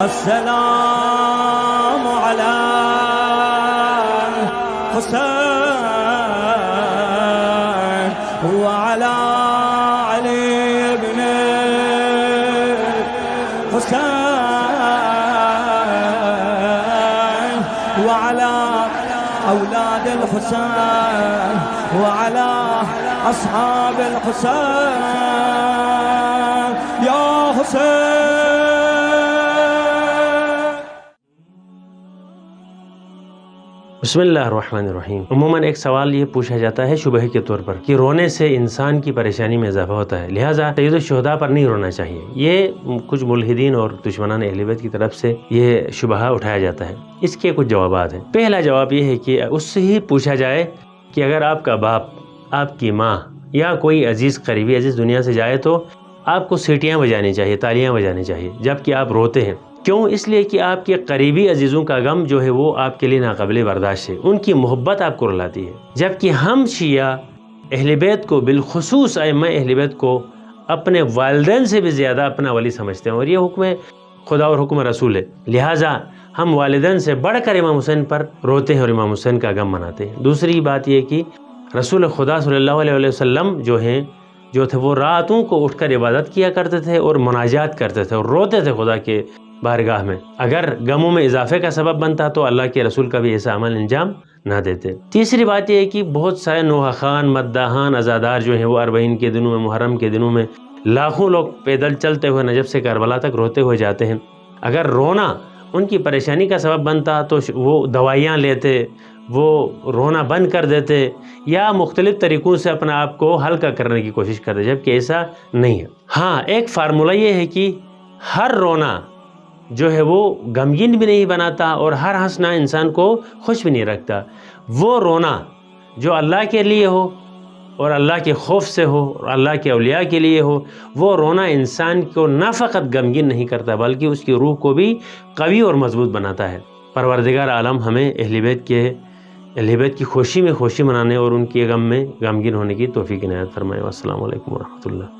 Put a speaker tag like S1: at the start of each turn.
S1: السلام على حسين وعلى علي بن حسين وعلى أولاد الحسين وعلى أصحاب الحسين يا حسين.
S2: بسم اللہ الرحمن الرحیم. عموماً ایک سوال یہ پوچھا جاتا ہے شبہ کے طور پر کہ رونے سے انسان کی پریشانی میں اضافہ ہوتا ہے، لہٰذا سید الشہداء پر نہیں رونا چاہیے. یہ کچھ ملحدین اور دشمنان اہل بیت کی طرف سے یہ شبہ اٹھایا جاتا ہے. اس کے کچھ جوابات ہیں. پہلا جواب یہ ہے کہ اس سے ہی پوچھا جائے کہ اگر آپ کا باپ، آپ کی ماں یا کوئی عزیز قریبی عزیز دنیا سے جائے تو آپ کو سیٹیاں بجانی چاہیے، تالیاں بجانی چاہیے جبکہ آپ روتے ہیں. کیوں؟ اس لیے کہ آپ کے قریبی عزیزوں کا غم جو ہے وہ آپ کے لیے ناقابل برداشت ہے، ان کی محبت آپ کو رلاتی ہے. جبکہ ہم شیعہ اہل بیت کو، بالخصوص ائمہ اہل بیت کو اپنے والدین سے بھی زیادہ اپنا ولی سمجھتے ہیں، اور یہ حکم خدا اور حکم رسول ہے. لہٰذا ہم والدین سے بڑھ کر امام حسین پر روتے ہیں اور امام حسین کا غم مناتے ہیں. دوسری بات یہ کہ رسول خدا صلی اللہ علیہ وسلم جو تھے وہ راتوں کو اٹھ کر عبادت کیا کرتے تھے اور مناجات کرتے تھے اور روتے تھے خدا کے بارگاہ میں. اگر غموں میں اضافے کا سبب بنتا تو اللہ کے رسول کا بھی ایسا عمل انجام نہ دیتے. تیسری بات یہ ہے کہ بہت سارے نوحہ خان، مداحان، عزادار جو ہیں وہ اربعین کے دنوں میں، محرم کے دنوں میں لاکھوں لوگ پیدل چلتے ہوئے نجف سے کربلا تک روتے ہوئے جاتے ہیں. اگر رونا ان کی پریشانی کا سبب بنتا تو وہ دوائیاں لیتے، وہ رونا بند کر دیتے یا مختلف طریقوں سے اپنا آپ کو ہلکا کرنے کی کوشش کرتے، جبکہ ایسا نہیں ہے. ہاں، ایک فارمولہ یہ ہے کہ ہر رونا جو ہے وہ غمگین بھی نہیں بناتا اور ہر ہنسنا انسان کو خوش بھی نہیں رکھتا. وہ رونا جو اللہ کے لیے ہو اور اللہ کے خوف سے ہو اور اللہ کے اولیاء کے لیے ہو، وہ رونا انسان کو نہ فقط غمگین نہیں کرتا بلکہ اس کی روح کو بھی قوی اور مضبوط بناتا ہے. پروردگار عالم ہمیں اہل بیت کی خوشی میں خوشی منانے اور ان کے غم میں غمگین ہونے کی توفیق عنایت فرمائے. السلام علیکم ورحمۃ اللہ.